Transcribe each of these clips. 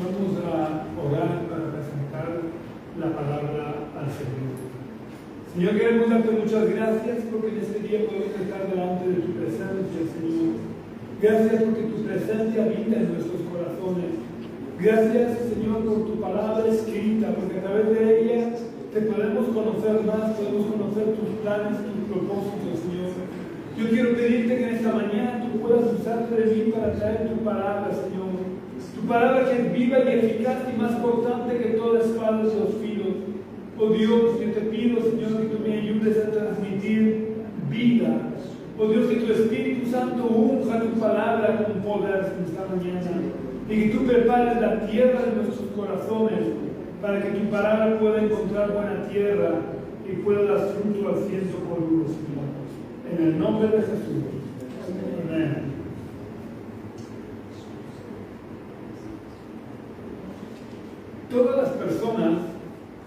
Vamos a orar para presentar la palabra al Señor. Señor, queremos darte muchas gracias porque en este día podemos estar delante de tu presencia, Señor. Gracias porque tu presencia habita en nuestros corazones. Gracias, Señor, por tu palabra escrita, porque a través de ella te podemos conocer más, podemos conocer tus planes, tus propósitos, Señor. Yo quiero pedirte que en esta mañana tú puedas usarte de mí para traer tu palabra, Señor. Tu palabra que es viva y eficaz y más cortante que toda espada de dos filos. Oh Dios, yo te pido, Señor, que tú me ayudes a transmitir vida. Oh Dios, que tu Espíritu Santo unja tu palabra con poder esta mañana. Y que tú prepares la tierra de nuestros corazones para que tu palabra pueda encontrar buena tierra y pueda dar fruto al ciento por uno, Señor. En el nombre de Jesús. Amén. Todas las personas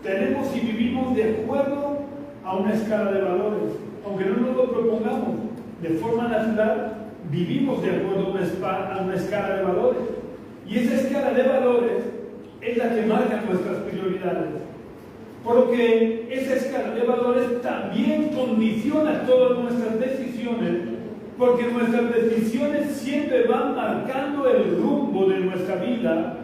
tenemos y vivimos de acuerdo a una escala de valores. Aunque no nos lo propongamos, de forma natural, vivimos de acuerdo a una escala de valores. Y esa escala de valores es la que marca nuestras prioridades. Por lo que esa escala de valores también condiciona todas nuestras decisiones, porque nuestras decisiones siempre van marcando el rumbo de nuestra vida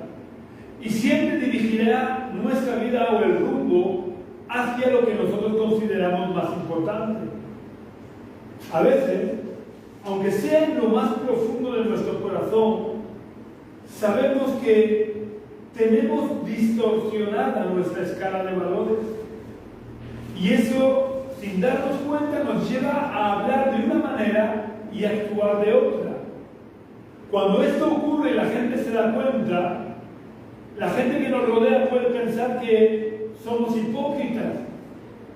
y siempre dirigirá nuestra vida o el rumbo hacia lo que nosotros consideramos más importante. A veces, aunque sea en lo más profundo de nuestro corazón, sabemos que tenemos distorsionada nuestra escala de valores. Y eso, sin darnos cuenta, nos lleva a hablar de una manera y actuar de otra. Cuando esto ocurre y la gente se da cuenta, la gente que nos rodea puede pensar que somos hipócritas,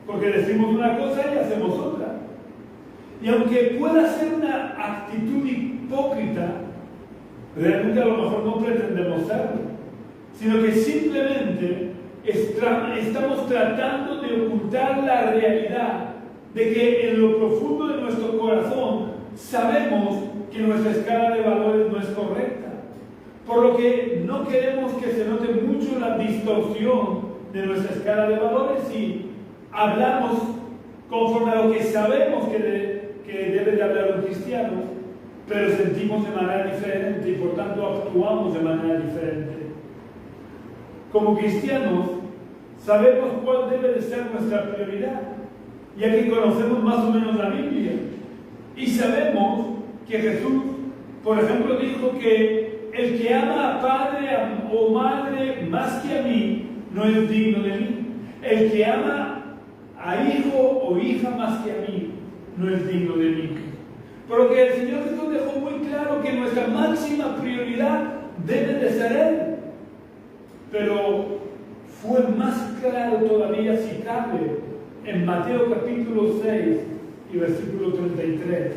porque decimos una cosa y hacemos otra. Y aunque pueda ser una actitud hipócrita, realmente a lo mejor no pretendemos serlo, sino que simplemente estamos tratando de ocultar la realidad de que en lo profundo de nuestro corazón sabemos que nuestra escala de valores no es correcta. Por lo que no queremos que se note mucho la distorsión de nuestra escala de valores y hablamos conforme a lo que sabemos que debe de hablar un cristiano, pero sentimos de manera diferente y por tanto actuamos de manera diferente. Como cristianos, sabemos cuál debe de ser nuestra prioridad, ya que conocemos más o menos la Biblia. Y sabemos que Jesús, por ejemplo, dijo que el que ama a padre o madre más que a mí, no es digno de mí. El que ama a hijo o hija más que a mí, no es digno de mí. Por lo que el Señor Jesús dejó muy claro que nuestra máxima prioridad debe de ser Él. Pero fue más claro todavía, si cabe, en Mateo capítulo 6 y versículo 33.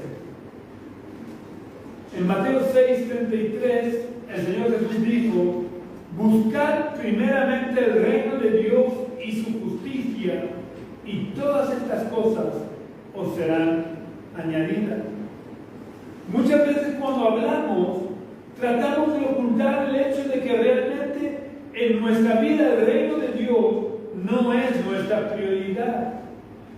En Mateo 6:33, el Señor Jesús dijo: buscad primeramente el reino de Dios y su justicia, y todas estas cosas os serán añadidas. Muchas veces cuando hablamos, tratamos de ocultar el hecho de que realmente en nuestra vida el reino de Dios no es nuestra prioridad.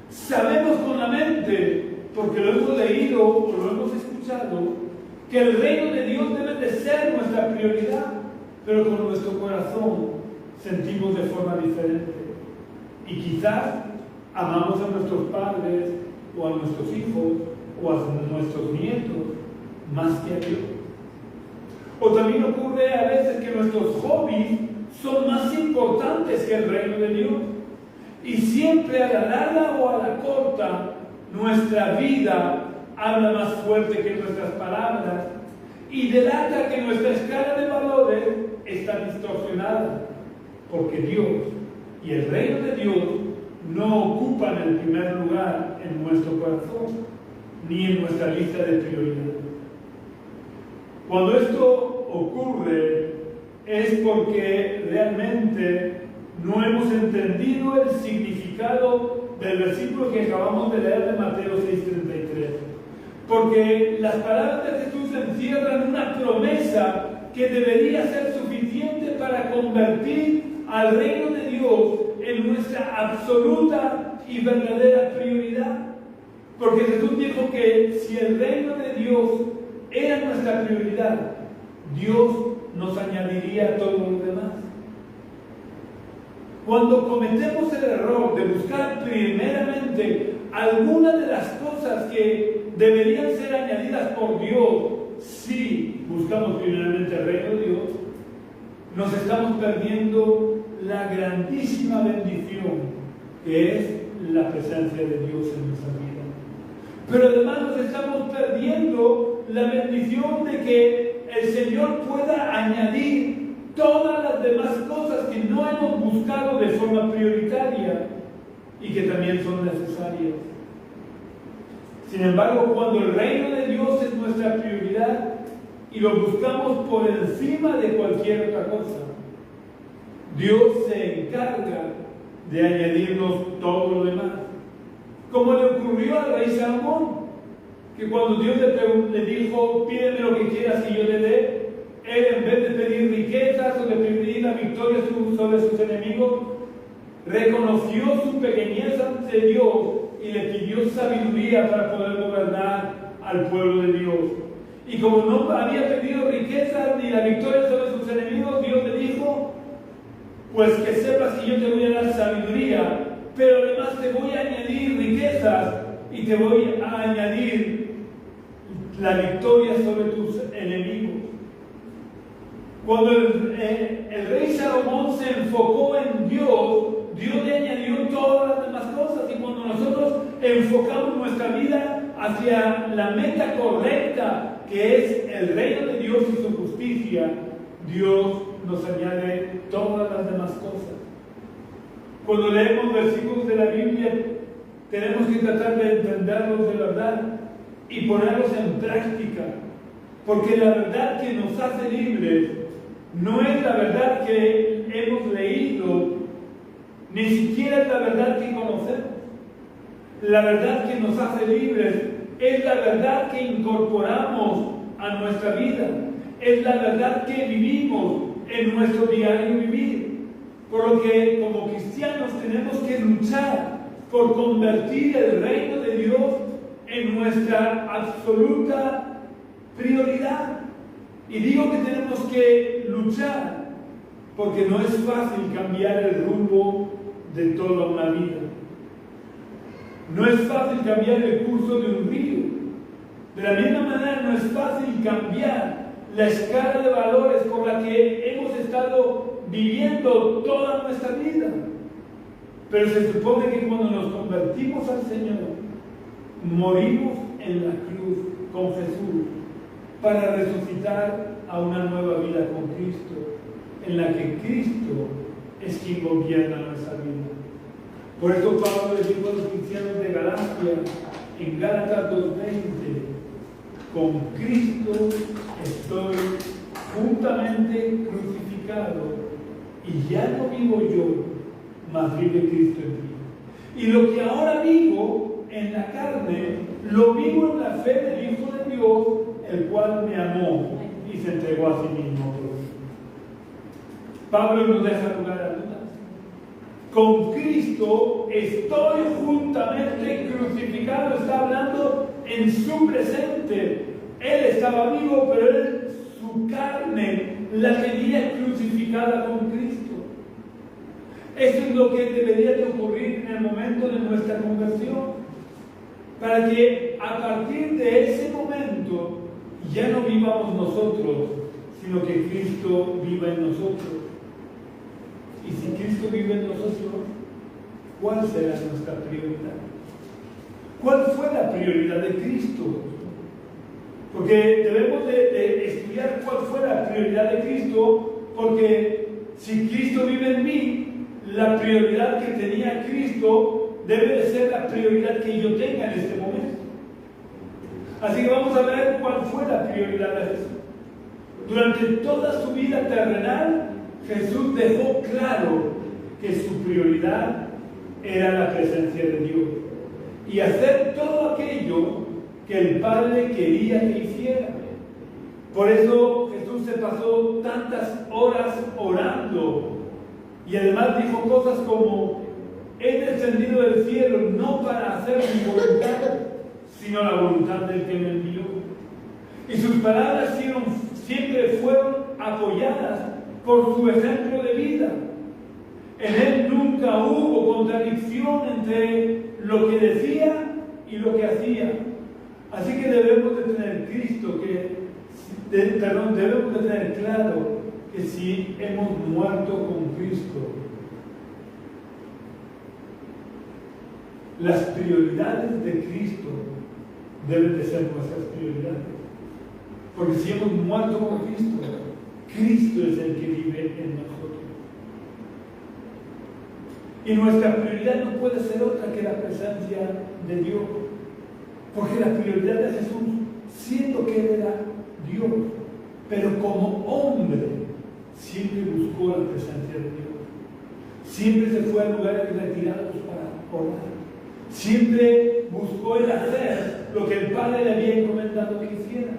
Sabemos con la mente, porque lo hemos leído o lo hemos escuchado, que el reino de Dios debe de ser nuestra prioridad, pero con nuestro corazón sentimos de forma diferente. Y quizás amamos a nuestros padres, o a nuestros hijos, o a nuestros nietos, más que a Dios. O también ocurre a veces que nuestros hobbies son más importantes que el reino de Dios. Y siempre a la larga o a la corta, nuestra vida habla más fuerte que nuestras palabras y delata que nuestra escala de valores está distorsionada, porque Dios y el reino de Dios no ocupan el primer lugar en nuestro corazón ni en nuestra lista de prioridades. Cuando esto ocurre es porque realmente no hemos entendido el significado del versículo que acabamos de leer de Mateo 6:33. Porque las palabras de Jesús encierran una promesa que debería ser suficiente para al reino de Dios en nuestra absoluta y verdadera prioridad. Porque Jesús dijo que si el reino de Dios era nuestra prioridad, Dios nos añadiría todo lo demás. Cuando cometemos el error de buscar primeramente algunas de las cosas que deberían ser añadidas por Dios, si buscamos primeramente el reino de Dios, nos estamos perdiendo la grandísima bendición que es la presencia de Dios en nuestra vida. Pero además nos estamos perdiendo la bendición de que el Señor pueda añadir todas las demás cosas que no hemos buscado de forma prioritaria y que también son necesarias. Sin embargo, cuando el reino de Dios es nuestra prioridad y lo buscamos por encima de cualquier otra cosa, Dios se encarga de añadirnos todo lo demás. Como le ocurrió al rey Salomón, que cuando Dios le dijo, pídeme lo que quieras y yo le dé, él en vez de pedir riquezas o de pedir la victoria sobre sus enemigos, reconoció su pequeñez ante Dios y le pidió sabiduría para poder gobernar al pueblo de Dios. Y como no había pedido riquezas ni la victoria sobre sus enemigos, Dios le dijo, pues que sepas que yo te voy a dar sabiduría, pero además te voy a añadir riquezas y te voy a añadir la victoria sobre tus enemigos. Cuando el rey Salomón se enfocó en Dios, Dios le añadió todas las demás cosas. Y cuando nosotros enfocamos nuestra vida hacia la meta correcta, que es el reino de Dios y su justicia, Dios nos añade todas las demás cosas. Cuando leemos versículos de la Biblia, tenemos que tratar de entenderlos de verdad y ponerlos en práctica, porque la verdad que nos hace libres no es la verdad que hemos leído, ni siquiera es la verdad que conocemos. La verdad que nos hace libres es la verdad que incorporamos a nuestra vida, es la verdad que vivimos en nuestro diario vivir. Por lo que como cristianos tenemos que luchar por convertir el reino de Dios en nuestra absoluta prioridad. Y digo que tenemos que luchar porque no es fácil cambiar el rumbo de toda una vida. No es fácil cambiar el curso de un río. De la misma manera no es fácil cambiar la escala de valores por la que hemos estado viviendo toda nuestra vida. Pero se supone que cuando nos convertimos al Señor, morimos en la cruz con Jesús para resucitar a una nueva vida con Cristo, en la que Cristo es quien gobierna nuestra vida. Por eso Pablo le dijo a los cristianos de Galacia, en Gálatas 2:20, con Cristo estoy juntamente crucificado, y ya no vivo yo, mas vive Cristo en mí. Y lo que ahora vivo en la carne, lo vivo en la fe del Hijo de Dios, el cual me amó y se entregó a sí mismo por mí. Pablo nos deja lugar a dudas. Con Cristo estoy juntamente crucificado. Está hablando en su presente. Él estaba vivo, pero su carne la tenía crucificada con Cristo. Eso es lo que debería de ocurrir en el momento de nuestra conversión, para que a partir de ese momento ya no vivamos nosotros, sino que Cristo viva en nosotros. Y si Cristo vive en nosotros, ¿cuál será nuestra prioridad? ¿Cuál fue la prioridad de Cristo? Porque debemos de estudiar cuál fue la prioridad de Cristo, porque si Cristo vive en mí, la prioridad que tenía Cristo debe de ser la prioridad que yo tenga en este momento. Así que vamos a ver cuál fue la prioridad de Jesús. Durante toda su vida terrenal, Jesús dejó claro que su prioridad era la presencia de Dios y hacer todo aquello que el Padre quería que hiciera. Por eso Jesús se pasó tantas horas orando Y además dijo cosas como: he descendido del cielo no para hacer mi voluntad, sino la voluntad del que me envió. Y sus palabras siempre fueron apoyadas por su ejemplo de vida. En él nunca hubo contradicción entre lo que decía y lo que hacía. Así que debemos de tener debemos de tener claro que si hemos muerto con Cristo, las prioridades de Cristo deben de ser nuestras prioridades. Porque si hemos muerto con Cristo, Cristo es el que vive en nosotros. Y nuestra prioridad no puede ser otra que la presencia de Dios. Porque la prioridad de Jesús, siendo que Él era Dios, pero como hombre, siempre buscó la presencia de Dios. Siempre se fue a lugares retirados para orar. Siempre buscó el hacer lo que el Padre le había encomendado que hiciera.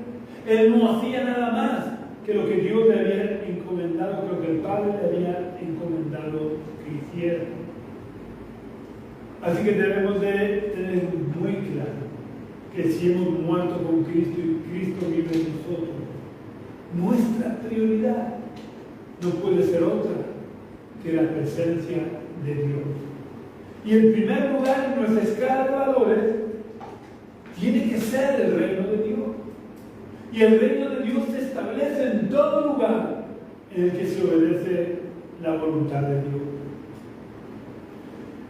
Él no hacía nada más que lo que Dios le había encomendado, que lo que el Padre le había encomendado que hiciera. Así que debemos de tener muy claro que si hemos muerto con Cristo y Cristo vive en nosotros, nuestra prioridad no puede ser otra que la presencia de Dios. Y en primer lugar, en nuestra escala de valores, tiene que ser el reino de Dios. Y el reino de Dios se establece en todo lugar en el que se obedece la voluntad de Dios.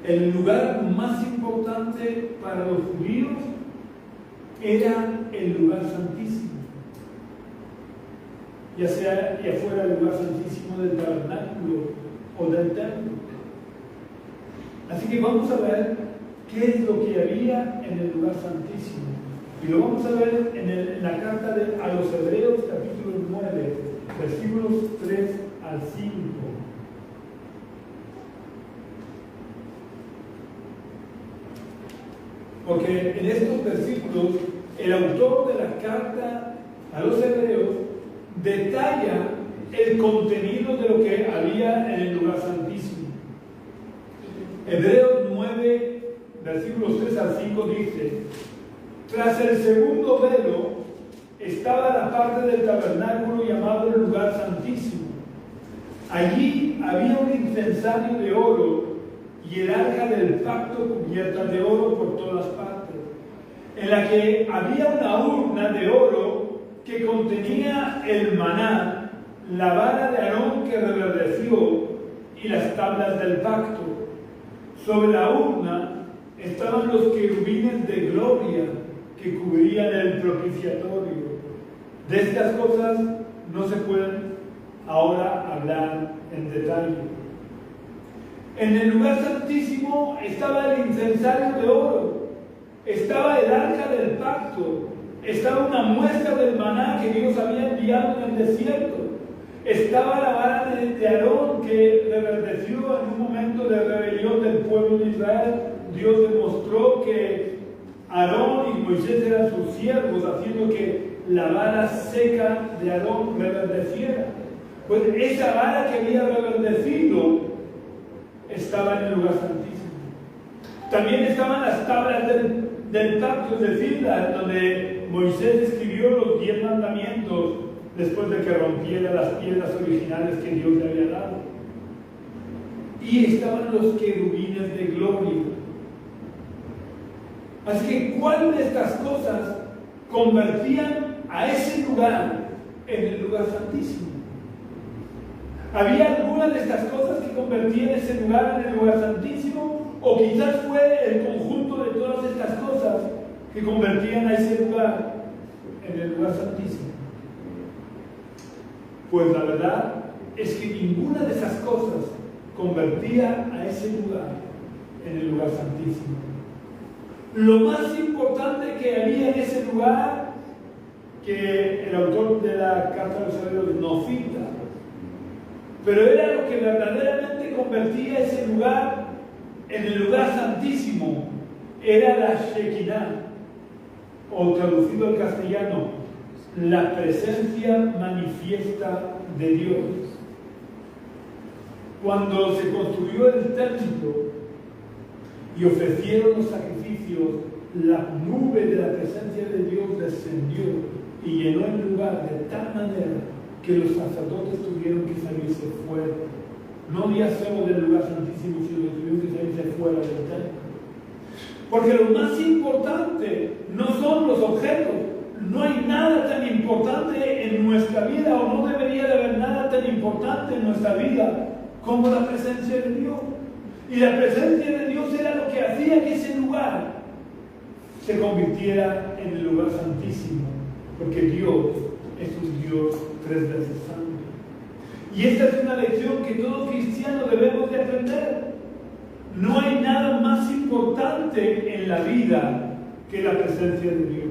El lugar más importante para los judíos era el lugar santísimo, ya fuera el lugar santísimo del tabernáculo o del templo. Así que vamos a ver qué es lo que había en el lugar santísimo. Y lo vamos a ver en la carta a los Hebreos, capítulo 9, versículos 3 al 5. Porque en estos versículos el autor de la carta a los Hebreos detalla el contenido de lo que había en el lugar santísimo. Hebreos 9, versículos 3 al 5 dice: tras el segundo velo estaba la parte del tabernáculo llamado el lugar santísimo. Allí había un incensario de oro y el arca del pacto cubierta de oro por todas partes, en la que había una urna de oro que contenía el maná, la vara de Aarón que reverdeció y las tablas del pacto. Sobre la urna estaban los querubines de gloria que cubrían el propiciatorio. De estas cosas no se pueden ahora hablar en detalle. En el lugar santísimo estaba el incensario de oro, estaba el arca del pacto, estaba una muestra del maná que Dios había enviado en el desierto, estaba la vara de Aarón que reverdeció en un momento de rebelión del pueblo de Israel. Dios demostró que Aarón y Moisés eran sus siervos, haciendo que la vara seca de Aarón reverdeciera. Pues esa vara que había reverdecido estaba en el lugar santísimo. También estaban las tablas del pacto, es decir, donde Moisés escribió los 10 mandamientos después de que rompiera las piedras originales que Dios le había dado. Y estaban los querubines de gloria. Así que, ¿cuál de estas cosas convertían a ese lugar en el lugar santísimo? ¿Había alguna de estas cosas que convertían ese lugar en el lugar santísimo? ¿O quizás fue el conjunto de todas estas cosas que convertían a ese lugar en el lugar santísimo? Pues la verdad es que ninguna de esas cosas convertía a ese lugar en el lugar santísimo. Lo más importante que había en ese lugar, que el autor de la carta a los Hebreos no cita, pero era lo que verdaderamente convertía ese lugar en el lugar santísimo, era la Shekinah, o traducido al castellano, la presencia manifiesta de Dios. Cuando se construyó el templo y ofrecieron los sacrificios, la nube de la presencia de Dios descendió y llenó el lugar de tal manera que los sacerdotes tuvieron que salirse fuera. No ya solo del lugar santísimo, sino que tuvieron que salirse fuera del templo. Porque lo más importante no son los objetos. No hay nada tan importante en nuestra vida, o no debería de haber nada tan importante en nuestra vida como la presencia de Dios. Y la presencia de Dios era lo que hacía que ese lugar se convirtiera en el lugar santísimo, porque Dios es un Dios 3 veces santo. Y esta es una lección que todo cristiano debemos de aprender. No hay nada más importante en la vida que la presencia de Dios.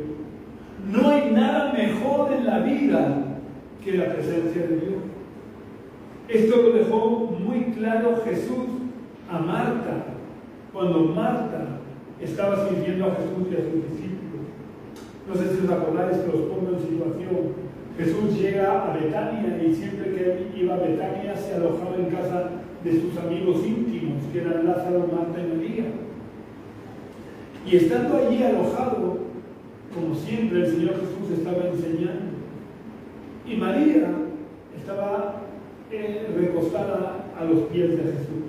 No hay nada mejor en la vida que la presencia de Dios. Esto lo dejó muy claro Jesús a Marta, cuando Marta estaba sirviendo a Jesús y a sus discípulos. No sé si os acordáis, que os pongo en situación. Jesús llega a Betania y siempre que él iba a Betania se alojaba en casa de sus amigos íntimos, que eran Lázaro, Marta y María. Y estando allí alojado, como siempre, el Señor Jesús estaba enseñando. Y María estaba recostada a los pies de Jesús.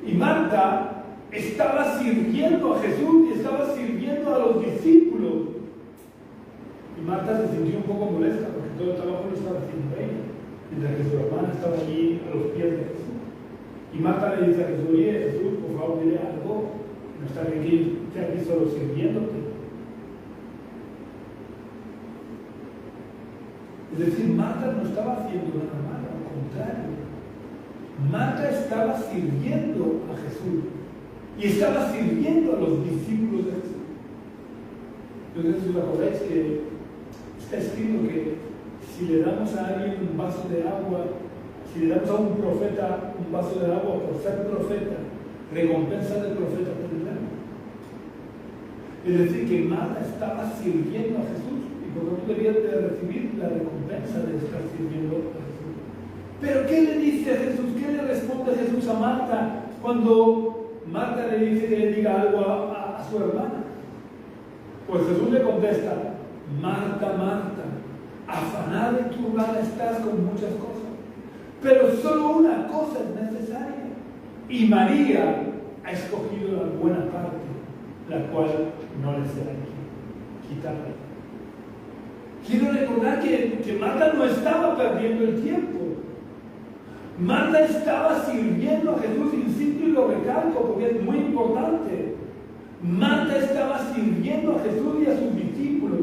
Y Marta estaba sirviendo a Jesús y estaba sirviendo a los discípulos. Y Marta se sintió un poco molesta porque todo el trabajo lo estaba haciendo ella, mientras que su hermana estaba allí a los pies de Jesús. Y Marta le dice a Jesús: oye, Jesús, por favor, dile algo, no estar aquí solo sirviéndote. Es decir, Marta no estaba haciendo nada malo, al contrario. Marta estaba sirviendo a Jesús y estaba sirviendo a los discípulos de Jesús. No sé si os acordáis que está escrito que si le damos a alguien un vaso de agua, si le damos a un profeta un vaso de agua por ser profeta, recompensa del profeta tendrá. Es decir, que Marta estaba sirviendo a Jesús y por lo tanto debía de recibir la recompensa de estar sirviendo a Jesús. Pero ¿qué le dice a Jesús? ¿Qué le responde Jesús a Marta cuando Marta le dice que le diga algo a su hermana? Pues Jesús le contesta: Marta, Marta, afanada en tu hogar estás con muchas cosas, pero solo una cosa es necesaria, y María ha escogido la buena parte, la cual no le será quitada. Quiero recordar que Marta no estaba perdiendo el tiempo. Marta estaba sirviendo a Jesús, insisto y lo recalco porque es muy importante. Marta estaba sirviendo a Jesús y a sus discípulos.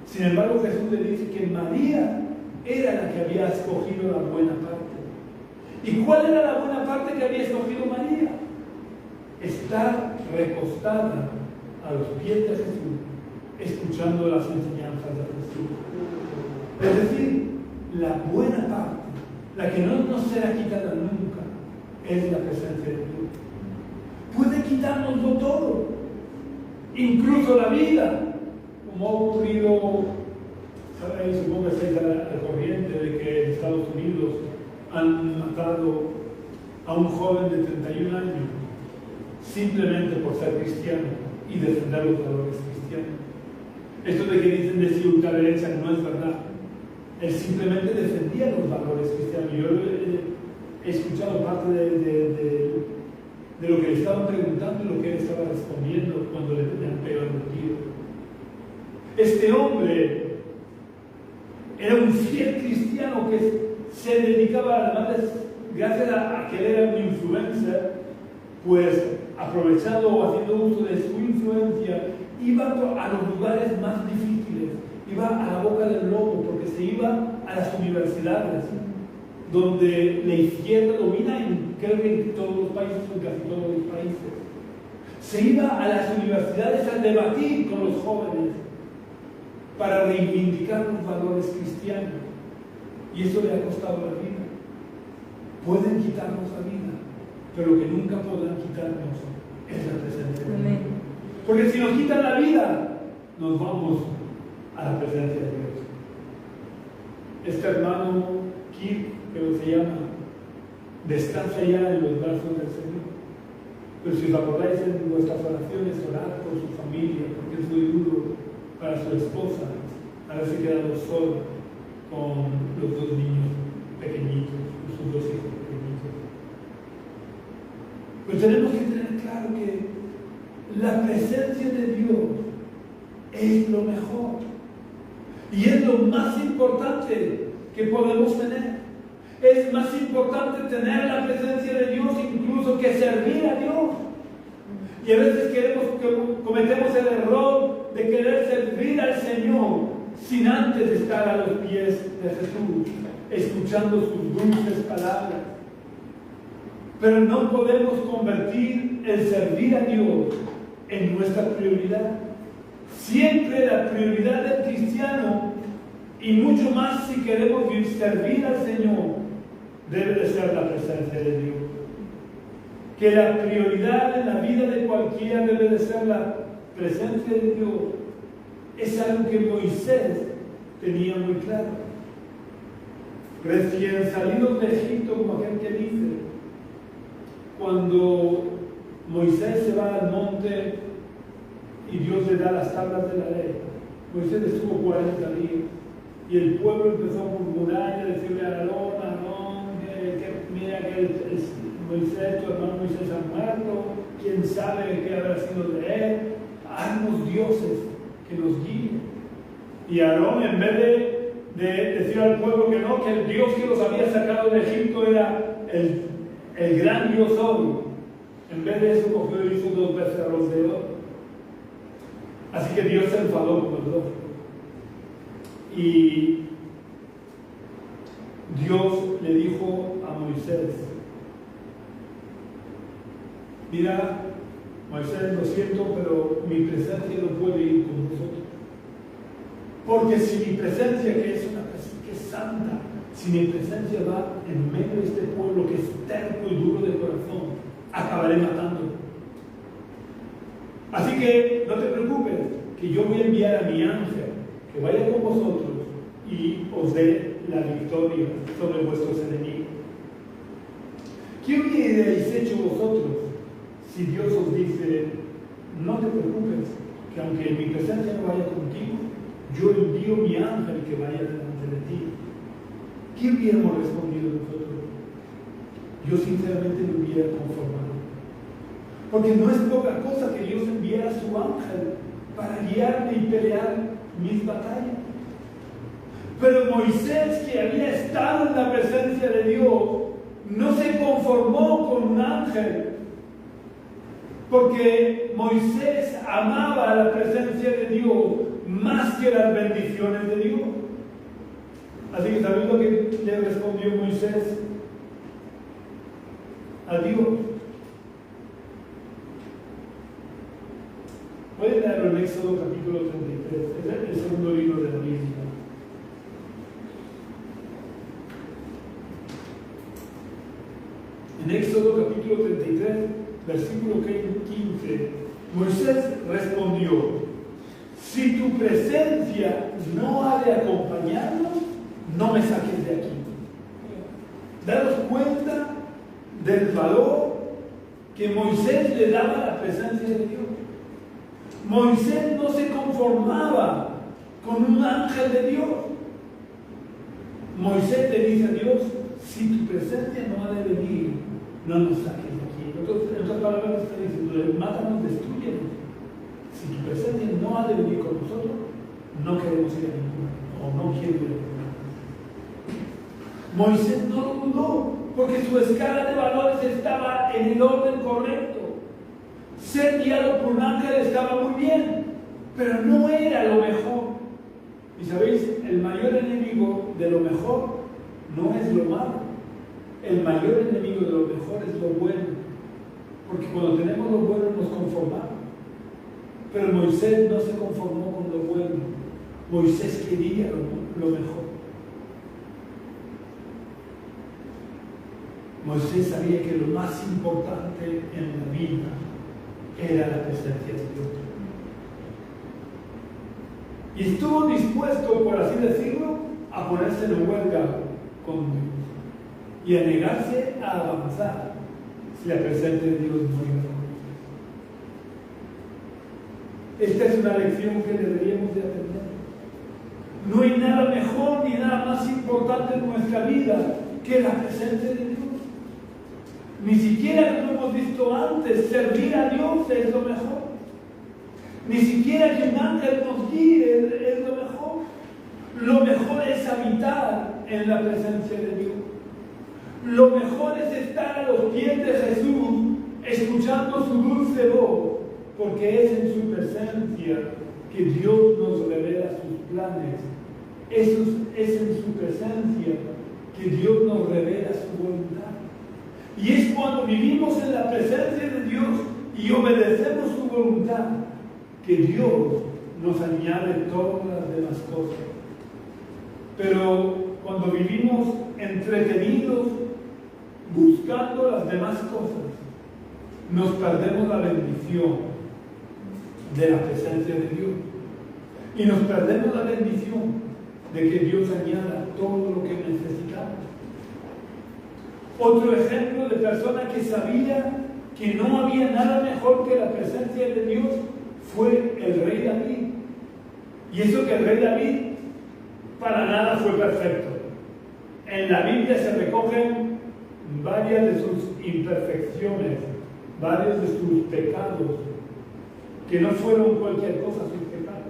Sin embargo, Jesús le dice que María era la que había escogido la buena parte. ¿Y cuál era la buena parte que había escogido María? Estar recostada a los pies de Jesús, escuchando las enseñanzas de Jesús. Es decir, la buena parte, la que no nos será quitada nunca, es la presencia de Dios. Puede quitárnoslo todo, incluso la vida, como ha ocurrido, ¿sabéis? Supongo que estáis al corriente de que en Estados Unidos han matado a un joven de 31 años simplemente por ser cristiano y defender los valores cristianos. Esto de que dicen de si ultraderecha no es verdad. Él simplemente defendía los valores cristianos. Yo he escuchado parte de lo que le estaban preguntando y lo que él estaba respondiendo cuando le tenían pegado el tiro. Este hombre era un fiel cristiano que se dedicaba, además, gracias a que él era un influencer, pues aprovechando o haciendo uso de su influencia, iba a los lugares más difíciles, iba a la boca del lobo, porque se iba a las universidades, donde la izquierda domina creo que en todos los países, en casi todos los países. Se iba a las universidades a debatir con los jóvenes para reivindicar los valores cristianos. Y eso le ha costado la vida. Pueden quitarnos la vida, pero lo que nunca podrán quitarnos es la presencia de Dios. Porque si nos quitan la vida, nos vamos a la presencia de Dios. Este hermano Kirk, que se llama, descansa ya en los brazos del Señor. Pero si os acordáis en vuestras oraciones, orad por su familia, porque es muy duro para su esposa haberse quedado sola con los dos niños pequeñitos, sus dos hijos pequeñitos. Pero tenemos que tener claro que la presencia de Dios es lo mejor y es lo más importante que podemos tener. Es más importante tener la presencia de Dios incluso que servir a Dios. Y a veces cometemos el error de querer servir al Señor sin antes estar a los pies de Jesús, escuchando sus dulces palabras. Pero no podemos convertir el servir a Dios en nuestra prioridad. Siempre la prioridad del cristiano, y mucho más si queremos servir al Señor, debe de ser la presencia de Dios. Que la prioridad en la vida de cualquiera debe de ser la presencia de Dios. Es algo que Moisés tenía muy claro. Recién salidos de Egipto, como aquel que dice, cuando Moisés se va al monte y Dios le da las tablas de la ley, Moisés estuvo 40 días y el pueblo empezó a murmurar y a decirle a Aarón, mira que Moisés, tu hermano Moisés ha muerto, quién sabe qué habrá sido de él, haznos dioses que nos guíen. Y Aarón, en vez de decir al pueblo que no, que el Dios que los había sacado de Egipto era el gran Dios hoy, en vez de eso cogió y hizo 2 becerros de oro. Así que Dios se enfadó con los dos. Y Dios le dijo a Moisés, mira, Moisés, lo siento, pero mi presencia no puede ir con vosotros. Porque si mi presencia, que es una presencia que es santa, si mi presencia va en medio de este pueblo que es terco y duro de corazón, acabaré matando. Así que no te preocupes, que yo voy a enviar a mi ángel que vaya con vosotros y os dé la victoria sobre vuestros enemigos. ¿Qué hubierais hecho vosotros si Dios os dice, no te preocupes, que aunque mi presencia no vaya contigo, yo envío mi ángel que vaya delante de ti? ¿Qué hubiéramos respondido nosotros? Yo sinceramente me hubiera conformado. Porque no es poca cosa que Dios enviara a su ángel para guiarme y pelear mis batallas. Pero Moisés, que había estado en la presencia de Dios, no se conformó con un ángel, porque Moisés amaba la presencia de Dios más que las bendiciones de Dios. Así que ¿sabéis lo que le respondió Moisés a Dios? Pueden leerlo en Éxodo capítulo 33, es el segundo libro de la Biblia. En Éxodo capítulo 33, versículo 15, Moisés respondió, si tu presencia no ha de acompañarnos, no me saques de aquí. Daros cuenta del valor que Moisés le daba a la presencia de Dios. Moisés no se conformaba con un ángel de Dios. Moisés le dice a Dios, si tu presencia no ha de venir, no nos saques de aquí. En otras palabras está diciendo, mátanos, destruyenos. Si tu presencia no ha de venir con nosotros, no queremos ir a ninguna, o no quiero ir a ninguna. Moisés no lo dudó, porque su escala de valores estaba en el orden correcto. Ser guiado por un ángel estaba muy bien, pero no era lo mejor. Y sabéis, el mayor enemigo de lo mejor no es lo malo. El mayor enemigo de lo mejor es lo bueno. Porque cuando tenemos lo bueno nos conformamos. Pero Moisés no se conformó con lo bueno. Moisés quería lo mejor. Moisés sabía que lo más importante en la vida era la presencia de Dios. Y estuvo dispuesto, por así decirlo, a ponerse en huelga con Dios. y a negarse a avanzar si la presencia de Dios no llega. Esta es una lección que deberíamos de aprender. No hay nada mejor ni nada más importante en nuestra vida que la presencia de Dios. Ni siquiera, como hemos visto antes, servir a Dios es lo mejor. Ni siquiera que un ángel nos guíe es lo mejor. Lo mejor es habitar en la presencia de Dios. Lo mejor es estar a los pies de Jesús, escuchando su dulce voz, porque es en su presencia que Dios nos revela sus planes. Es en su presencia que Dios nos revela su voluntad. Y es cuando vivimos en la presencia de Dios y obedecemos su voluntad que Dios nos añade todas las demás cosas. Pero cuando vivimos entretenidos buscando las demás cosas, nos perdemos la bendición de la presencia de Dios. Y nos perdemos la bendición de que Dios añada todo lo que necesitamos. Otro ejemplo de persona que sabía que no había nada mejor que la presencia de Dios fue el rey David. Y eso que el rey David para nada fue perfecto. En la Biblia se recogen varias de sus imperfecciones, varios de sus pecados, que no fueron cualquier cosa sus pecados.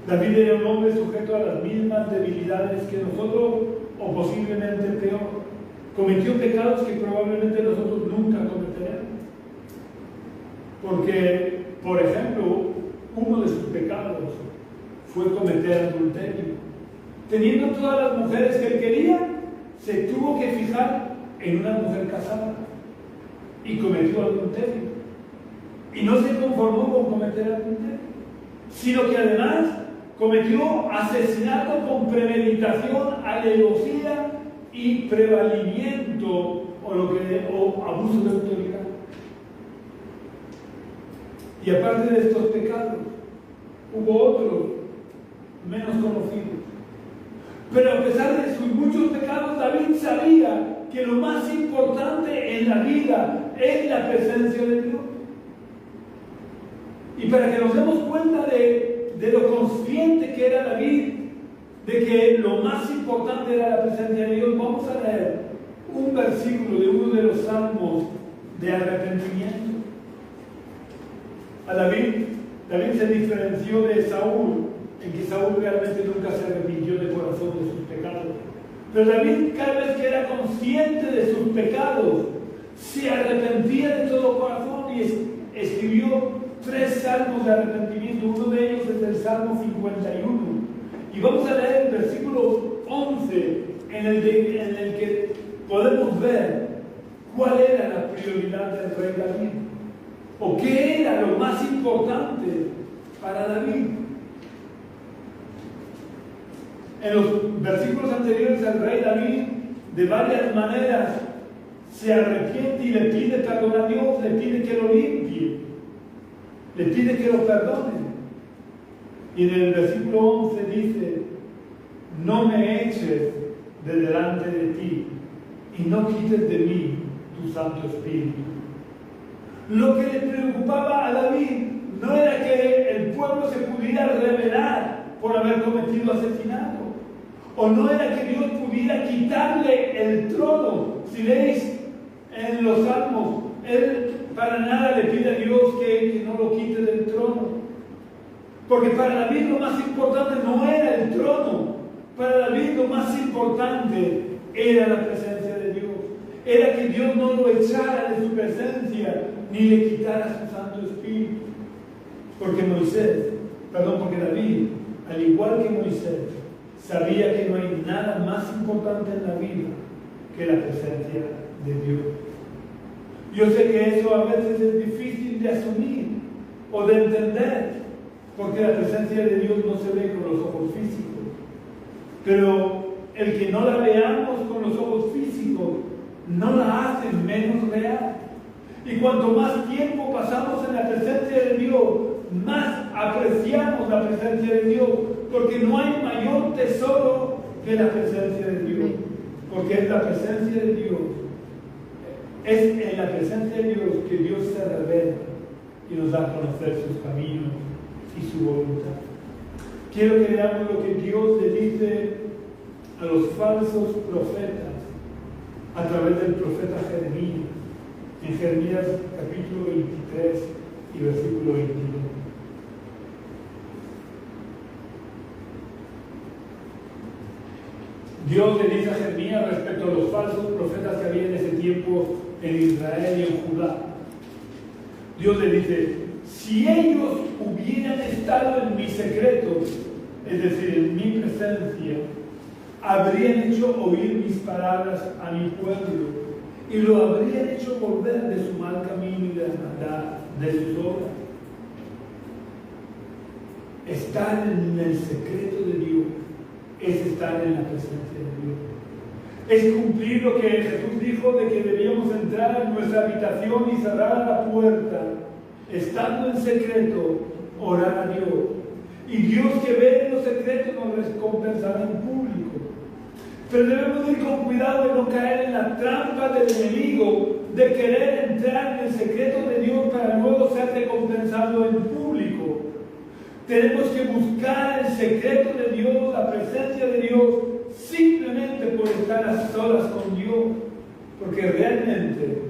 David era un hombre sujeto a las mismas debilidades que nosotros, o posiblemente peor. Cometió pecados que probablemente nosotros nunca cometeremos. Porque, por ejemplo, uno de sus pecados fue cometer adulterio. Teniendo todas las mujeres que él quería, se tuvo que fijar en una mujer casada y cometió adulterio. Y no se conformó con cometer adulterio, sino que además cometió asesinato con premeditación, alevosía y prevalimiento o abuso de autoridad. Y aparte de estos pecados, hubo otros menos conocidos. Pero a pesar de sus muchos pecados, David sabía que lo más importante en la vida es la presencia de Dios. Y para que nos demos cuenta de lo consciente que era David, de que lo más importante era la presencia de Dios, vamos a leer un versículo de uno de los salmos de arrepentimiento. A David se diferenció de Saúl, en que Saúl realmente nunca se arrepintió de corazón de sus pecados. Pero David, cada vez que era consciente de sus pecados, se arrepentía de todo corazón y escribió 3 salmos de arrepentimiento. Uno de ellos es el Salmo 51. Y vamos a leer el versículo 11, en el que podemos ver cuál era la prioridad del rey David, o qué era lo más importante para David. En los versículos anteriores, el rey David de varias maneras se arrepiente y le pide perdón a Dios, le pide que lo limpie, le pide que lo perdone. Y en el versículo 11 dice: no me eches de delante de ti y no quites de mí tu Santo Espíritu. Lo que le preocupaba a David no era que el pueblo se pudiera rebelar por haber cometido asesinato, o no era que Dios pudiera quitarle el trono. Si leéis en los salmos, él para nada le pide a Dios que no lo quite del trono, porque para David lo más importante no era el trono. Para David lo más importante era la presencia de Dios. Era que Dios no lo echara de su presencia ni le quitara su Santo Espíritu. Porque David, al igual que Moisés, sabía que no hay nada más importante en la vida que la presencia de Dios. Yo sé que eso a veces es difícil de asumir o de entender, porque la presencia de Dios no se ve con los ojos físicos. Pero el que no la veamos con los ojos físicos no la hace menos real. Y cuanto más tiempo pasamos en la presencia de Dios, más apreciamos la presencia de Dios, porque no hay mayor tesoro que la presencia de Dios. porque es la presencia de Dios. Es en la presencia de Dios que Dios se revela y nos da a conocer sus caminos y su voluntad. Quiero que veamos lo que Dios le dice a los falsos profetas a través del profeta Jeremías, en Jeremías capítulo 23 y versículo 22. Dios le dice a Jeremías respecto a los falsos profetas que había en ese tiempo en Israel y en Judá. Dios le dice: si ellos hubieran estado en mi secreto, es decir, en mi presencia, habrían hecho oír mis palabras a mi pueblo y lo habrían hecho volver de su mal camino y de la maldad de sus obras. Estar en el secreto de Dios es estar en la presencia de Dios. Es cumplir lo que Jesús dijo de que debíamos entrar en nuestra habitación y cerrar la puerta, estando en secreto, orar a Dios. Y Dios que ve en los secretos nos recompensará en público. Pero debemos ir con cuidado de no caer en la trampa del enemigo, de querer entrar en el secreto de Dios para luego ser recompensado en público. Tenemos que buscar el secreto de Dios, la presencia de Dios, simplemente por estar a solas con Dios, porque realmente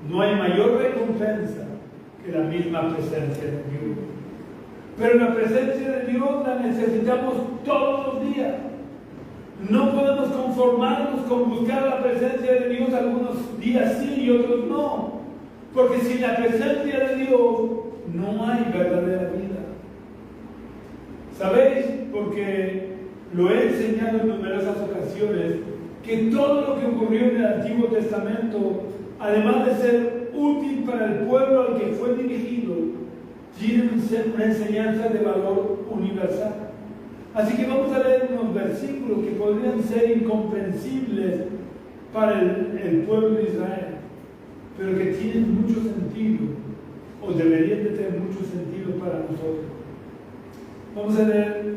no hay mayor recompensa que la misma presencia de Dios. Pero la presencia de Dios la necesitamos todos los días. No podemos conformarnos con buscar la presencia de Dios algunos días sí y otros no, porque sin la presencia de Dios no hay verdadera vida. ¿Sabéis? Porque lo he enseñado en numerosas ocasiones, que todo lo que ocurrió en el Antiguo Testamento, además de ser útil para el pueblo al que fue dirigido, tiene una enseñanza de valor universal. Así que vamos a leer unos versículos que podrían ser incomprensibles para el pueblo de Israel, pero que tienen mucho sentido, o deberían de tener mucho sentido para nosotros. Vamos a leer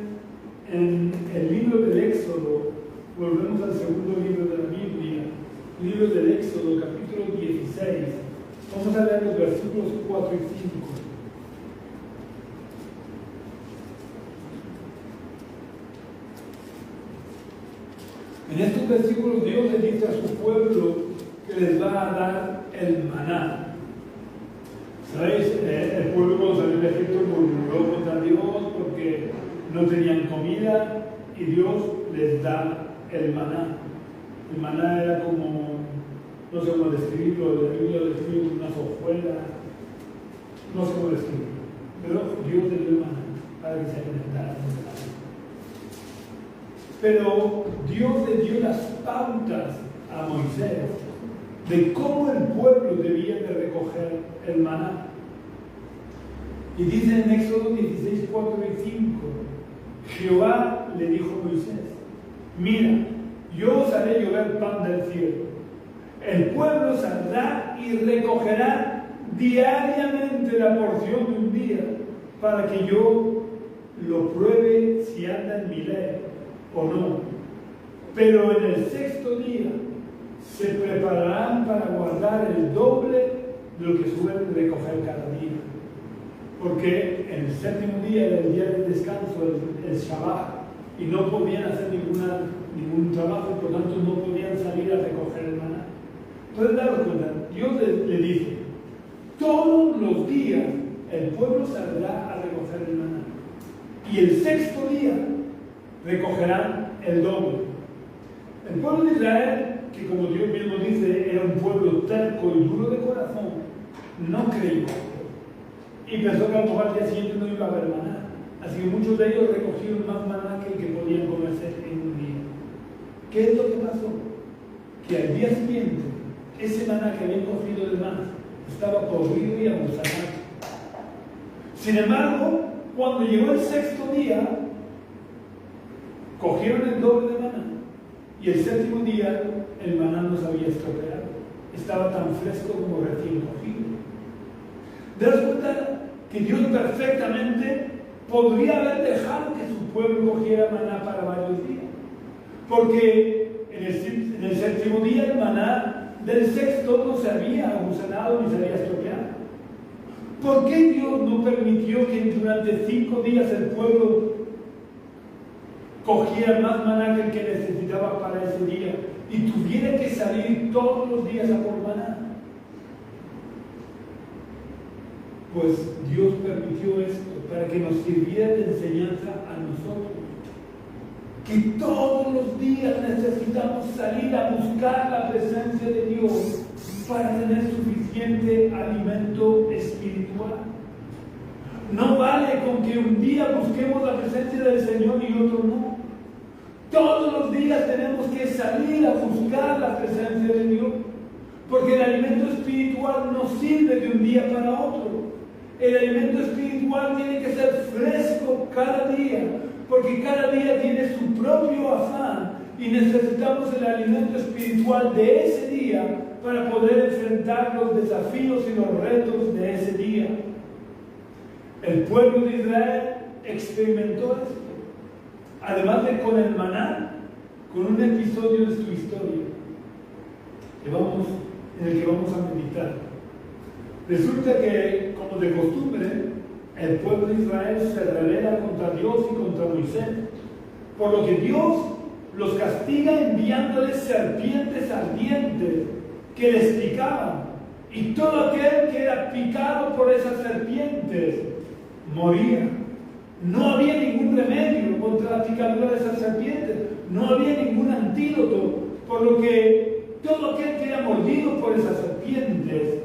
en el libro del Éxodo, volvemos al segundo libro de la Biblia, libro del Éxodo, capítulo 16. Vamos a leer los versículos 4 y 5. En estos versículos Dios le dice a su pueblo que les va a dar el maná. ¿Sabéis? El pueblo cuando salió de Egipto murmuró contra Dios porque no tenían comida y Dios les da el maná. El maná era como, no sé cómo describirlo, la Biblia lo describe como unas hojuelas, no sé cómo describirlo, pero Dios le dio el maná para que se alimentaran. Pero Dios le dio las pautas a Moisés de cómo el pueblo debía de recoger el maná. Y dice en Éxodo 16, 4 y 5, Jehová le dijo a Moisés: mira, yo os haré llover pan del cielo. El pueblo saldrá y recogerá diariamente la porción de un día, para que yo lo pruebe si anda en mi ley o no. Pero en el sexto día se prepararán para guardar el doble de lo que suelen recoger cada día. Porque en el séptimo día era el día del descanso, el Shabbat, y no podían hacer ningún trabajo, y por tanto no podían salir a recoger el maná. Entonces, daros cuenta, Dios le dice: todos los días el pueblo saldrá a recoger el maná, y el sexto día recogerán el doble. El pueblo de Israel, que como Dios mismo dice, era un pueblo terco y duro de corazón, no creyó y pensó que a lo mejor al día siguiente no iba a haber maná. Así que muchos de ellos recogieron más maná que el que podían comerse en un día. ¿Qué es lo que pasó? Que al día siguiente ese maná que habían cogido de más estaba podrido y abusado. Sin embargo, cuando llegó el sexto día, cogieron el doble de maná, y el séptimo día el maná no se había estropeado, estaba tan fresco como recién cogido. Daos cuenta que Dios perfectamente podría haber dejado que su pueblo cogiera maná para varios días, porque en el séptimo día el maná del sexto no se había agusanado ni se había estropeado. ¿Por qué Dios no permitió que durante 5 días el pueblo cogiera más maná que el que necesitaba para ese día y tuviera que salir todos los días a por maná? Pues Dios permitió esto para que nos sirviera de enseñanza a nosotros. Que todos los días necesitamos salir a buscar la presencia de Dios para tener suficiente alimento espiritual. No vale con que un día busquemos la presencia del Señor y otro no. Todos los días tenemos que salir a buscar la presencia de Dios, porque el alimento espiritual no sirve de un día para otro. El alimento espiritual tiene que ser fresco cada día, porque cada día tiene su propio afán y necesitamos el alimento espiritual de ese día para poder enfrentar los desafíos y los retos de ese día. El pueblo de Israel experimentó esto, además de con el maná, con un episodio de su historia en el que vamos a meditar. Resulta que, como de costumbre, el pueblo de Israel se rebela contra Dios y contra Moisés, por lo que Dios los castiga enviándoles serpientes ardientes que les picaban, y todo aquel que era picado por esas serpientes moría. No había ningún remedio contra la picadura de esas serpientes, no había ningún antídoto, por lo que todo aquel que era mordido por esas serpientes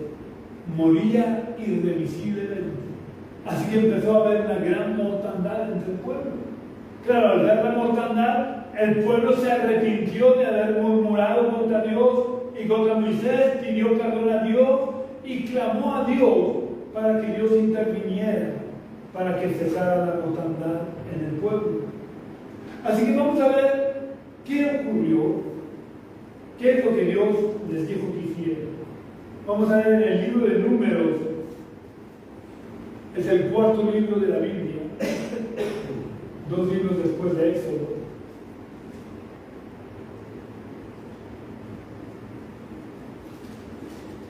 moría irremisiblemente. Así que empezó a haber una gran mortandad entre el pueblo. Claro, al ver la mortandad, el pueblo se arrepintió de haber murmurado contra Dios y contra Moisés, pidió perdón a Dios y clamó a Dios para que Dios interviniera, para que cesara la mortandad en el pueblo. Así que vamos a ver qué ocurrió, qué es lo que Dios les dijo que hicieran. Vamos a ver en el libro de Números, es el 4º libro de la Biblia, 2 libros después de Éxodo.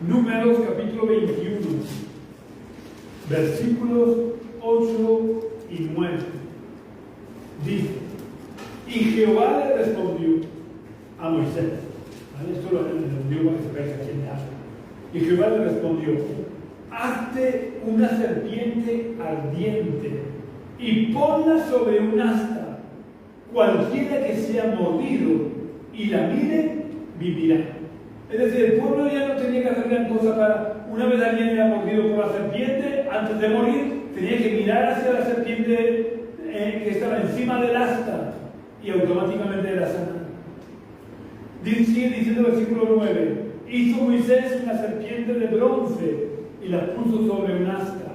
Números capítulo 21, versículos 8 y 9. Dice: y Jehová le respondió a Moisés. ¿Vale? Esto lo entendió para que se vea quién le habla. Y Jehová le respondió: hazte una serpiente ardiente y ponla sobre un asta. Cualquiera que sea mordido y la mire, vivirá. Es decir, el pueblo ya no tenía que hacer gran cosa para, una vez alguien era mordido por la serpiente, antes de morir, tenía que mirar hacia la serpiente que estaba encima del asta y automáticamente era sanado. Sigue diciendo el versículo 9: hizo Moisés una serpiente de bronce y la puso sobre un asta.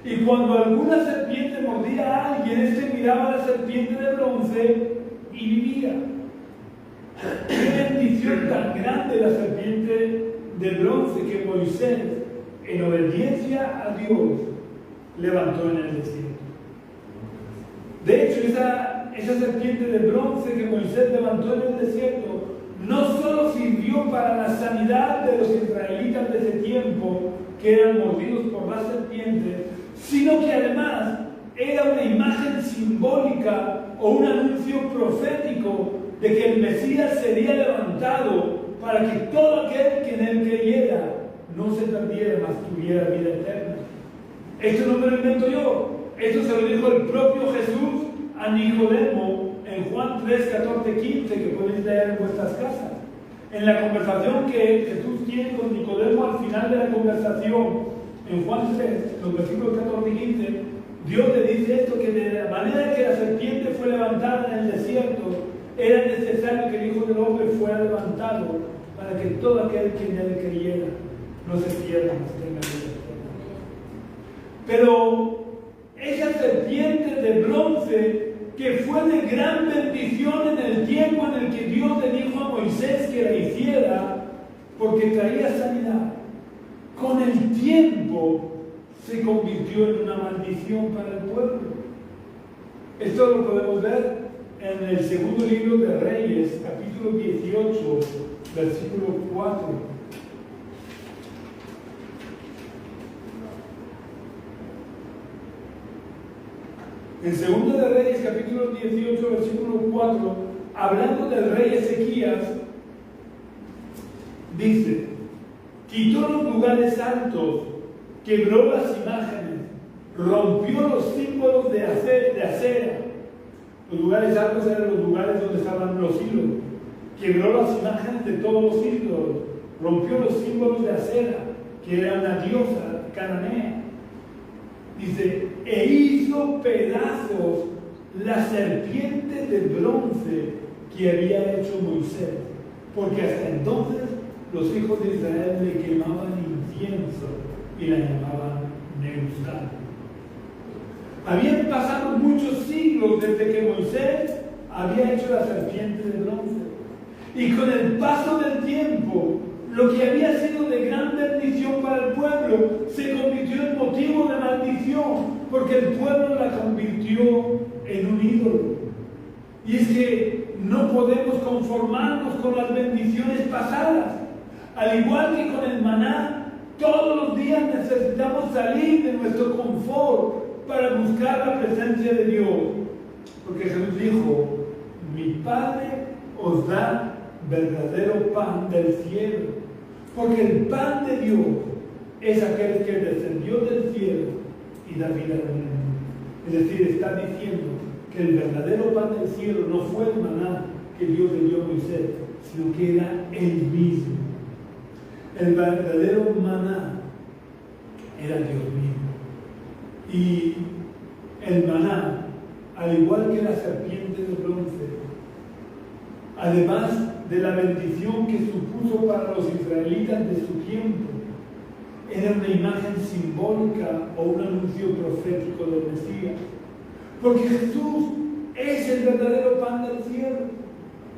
Y cuando alguna serpiente mordía a alguien, éste miraba a la serpiente de bronce y vivía. Qué bendición tan grande la serpiente de bronce que Moisés, en obediencia a Dios, levantó en el desierto. De hecho, esa serpiente de bronce que Moisés levantó en el desierto no solo sirvió para la sanidad de los israelitas de ese tiempo, que eran mordidos por la serpiente, sino que además era una imagen simbólica o un anuncio profético de que el Mesías sería levantado para que todo aquel que en él creyera no se perdiera, mas tuviera vida eterna. Esto no me lo invento yo, esto se lo dijo el propio Jesús a Nicodemo en Juan 3, 14, 15, que podéis leer en vuestras casas. En la conversación que Jesús tiene con Nicodemo al final de la conversación, en Juan 3, los versículos 14 y 15, Dios le dice esto, que de la manera que la serpiente fue levantada en el desierto, era necesario que el Hijo del Hombre fuera levantado para que todo aquel que en él creyera no se pierda, mas tenga vida eterna. Pero esa serpiente de bronce, que fue de gran bendición en el tiempo en el que Dios le dijo a Moisés que la hiciera, porque traía sanidad, con el tiempo se convirtió en una maldición para el pueblo. Esto lo podemos ver en el segundo libro de Reyes, capítulo 18, versículo 4. En 2 de Reyes, capítulo 18, versículo 4, hablando del rey Ezequías, dice: quitó los lugares altos, quebró las imágenes, rompió los símbolos de acera. Los lugares altos eran los lugares donde estaban los ídolos. Quebró las imágenes de todos los ídolos, rompió los símbolos de acera, que era una diosa cananea. Dice, e hizo pedazos la serpiente de bronce que había hecho Moisés, porque hasta entonces los hijos de Israel le quemaban incienso y la llamaban Nehushtan. Habían pasado muchos siglos desde que Moisés había hecho la serpiente de bronce. Y con el paso del tiempo, lo que había sido de gran bendición para el pueblo se convirtió en motivo de maldición, porque el pueblo la convirtió en un ídolo. Y es que no podemos conformarnos con las bendiciones pasadas. Al igual que con el maná, todos los días necesitamos salir de nuestro confort para buscar la presencia de Dios. Porque Jesús dijo, mi Padre os da verdadero pan del cielo. Porque el pan de Dios es aquel que descendió del cielo y da vida al mundo. Es decir, está diciendo que el verdadero pan del cielo no fue el maná que Dios le dio a Moisés, sino que era Él mismo. El verdadero maná era Dios mismo. Y el maná, al igual que la serpiente de bronce, además de la bendición que supuso para los israelitas de su tiempo, era una imagen simbólica o un anuncio profético del Mesías. Porque Jesús es el verdadero pan del cielo.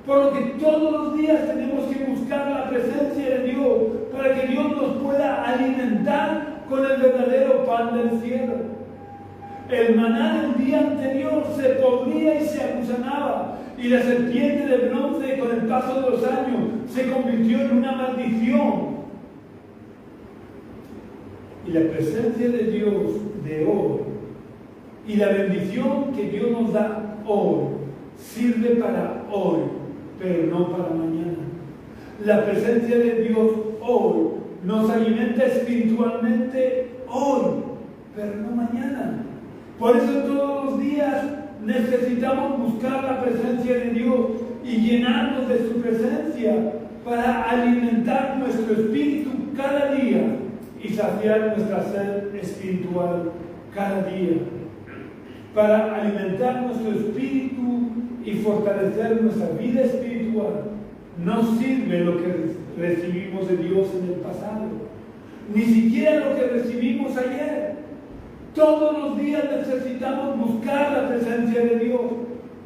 Por lo que todos los días tenemos que buscar la presencia de Dios para que Dios nos pueda alimentar con el verdadero pan del cielo. El maná del día anterior se podría y se agusanaba, y la serpiente de bronce con el paso de los años se convirtió en una maldición. Y la presencia de Dios de hoy y la bendición que Dios nos da hoy sirve para hoy, pero no para mañana. La presencia de Dios hoy nos alimenta espiritualmente hoy, pero no mañana. Por eso todos los días necesitamos buscar la presencia de Dios y llenarnos de su presencia para alimentar nuestro espíritu cada día y saciar nuestra sed espiritual cada día. Para alimentar nuestro espíritu y fortalecer nuestra vida espiritual, no sirve lo que recibimos de Dios en el pasado, ni siquiera lo que recibimos ayer. Todos los días necesitamos buscar la presencia de Dios.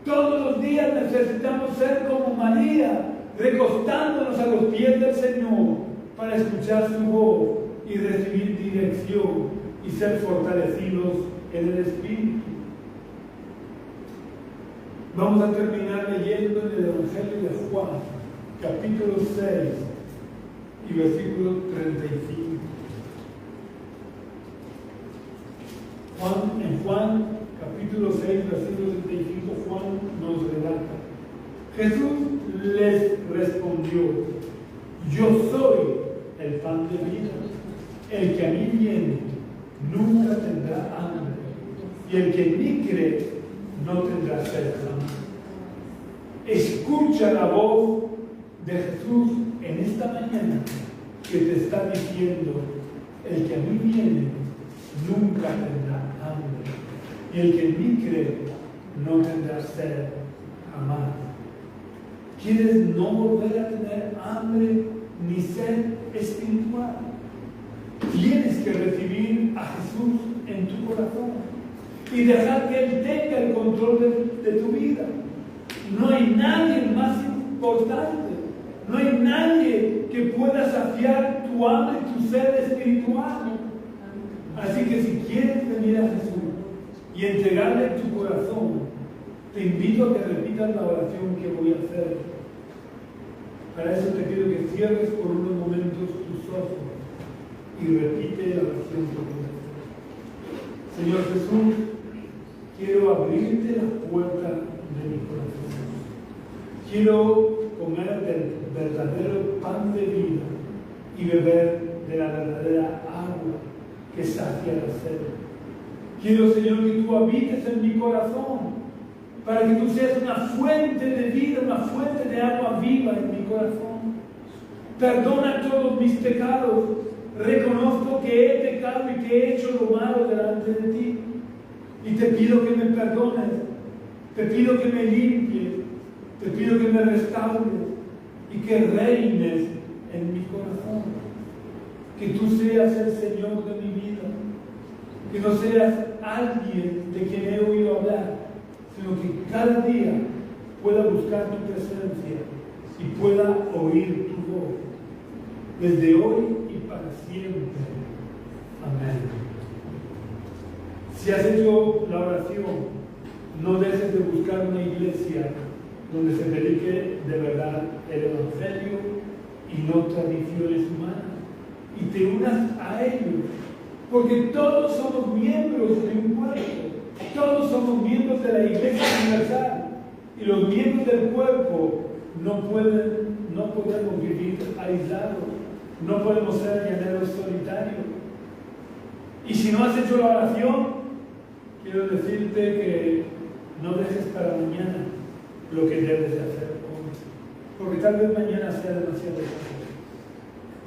Todos los días necesitamos ser como María, recostándonos a los pies del Señor para escuchar su voz y recibir dirección y ser fortalecidos en el Espíritu. Vamos a terminar leyendo en el Evangelio de Juan, capítulo 6 y versículo 35. En Juan, capítulo 6, versículo 35, Juan nos relata. Jesús les respondió, yo soy el pan de vida. El que a mí viene nunca tendrá hambre, y el que en mí cree no tendrá sed jamás. Escucha la voz de Jesús en esta mañana que te está diciendo, el que a mí viene nunca tendrá hambre, y el que en mí cree no tendrá sed jamás. ¿Quieres no volver a tener hambre ni sed espiritual? Tienes que recibir a Jesús en tu corazón y dejar que Él tenga el control de tu vida. No hay nadie más importante, no hay nadie que pueda saciar tu hambre y tu sed espiritual. Así que si quieres venir a Jesús y entregarle tu corazón, te invito a que repitas la oración que voy a hacer. Para eso te pido que cierres por unos momentos tus ojos y repite la oración conmigo. Señor Jesús, quiero abrirte la puerta de mi corazón. Quiero comer del verdadero pan de vida y beber de la verdadera agua que sacia la sed. Quiero, Señor, que tú habites en mi corazón, para que tú seas una fuente de vida, una fuente de agua viva en mi corazón. Perdona todos mis pecados. Reconozco que he pecado y que he hecho lo malo delante de ti. Y te pido que me perdones, te pido que me limpies, te pido que me restaures y que reines en mi corazón. Que tú seas el Señor de mi vida. Que no seas alguien de quien he oído hablar, sino que cada día pueda buscar tu presencia y pueda oír tu voz, desde hoy y para siempre. Amén. Si has hecho la oración, no dejes de buscar una iglesia donde se predique de verdad el Evangelio y no tradiciones humanas, y te unas a ellos, porque todos somos miembros de un cuerpo. Todos somos miembros de la Iglesia Universal, y los miembros del cuerpo no podemos vivir aislados, no podemos ser llaneros solitarios. Y si no has hecho la oración, quiero decirte que no dejes para mañana lo que debes de hacer hoy, porque tal vez mañana sea demasiado tarde.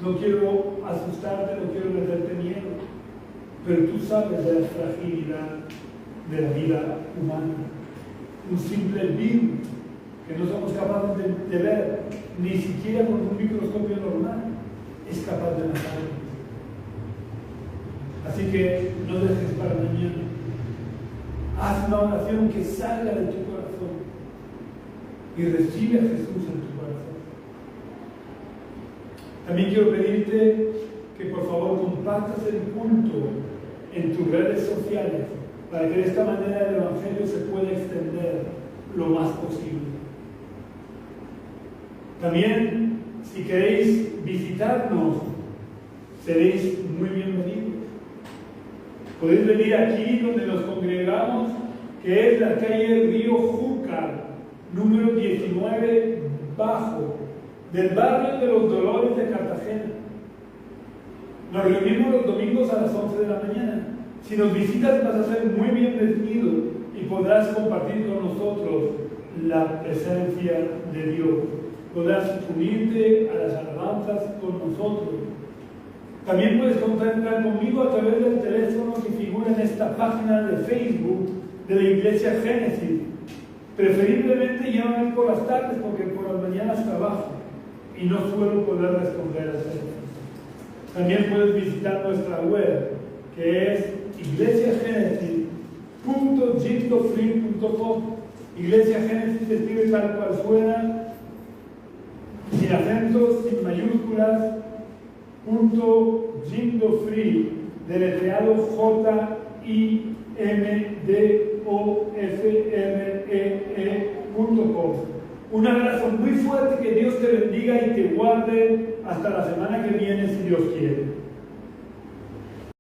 No quiero asustarte, no quiero meterte miedo, pero tú sabes de la fragilidad de la vida humana. Un simple virus que no somos capaces de ver, ni siquiera con un microscopio normal, es capaz de matarnos. Así que no dejes para mañana. Haz una oración que salga de tu corazón y recibe a Jesús en tu corazón. También quiero pedirte que por favor compartas el culto en tus redes sociales, para que de esta manera el Evangelio se pueda extender lo más posible. También, si queréis visitarnos, seréis muy bienvenidos. Podéis venir aquí donde nos congregamos, que es la calle Río Júcar, número 19 bajo, del barrio de los Dolores de Cartagena. Nos reunimos los domingos a las 11 de la mañana. Si nos visitas vas a ser muy bienvenido y podrás compartir con nosotros la presencia de Dios. Podrás unirte a las alabanzas con nosotros. También puedes contactar conmigo a través del teléfono que figura en esta página de Facebook de la Iglesia Génesis. Preferiblemente llámame por las tardes porque por las mañanas trabajo y no suelo poder responder al teléfono. También puedes visitar nuestra web, que es iglesiagenesis.gindofree.com. Iglesia Génesis se escribe tal cual suena, sin acentos, sin mayúsculas, .gindofree, deletreado JIMDOFREE.com. Un abrazo muy fuerte, que Dios te bendiga y te guarde hasta la semana que viene, si Dios quiere.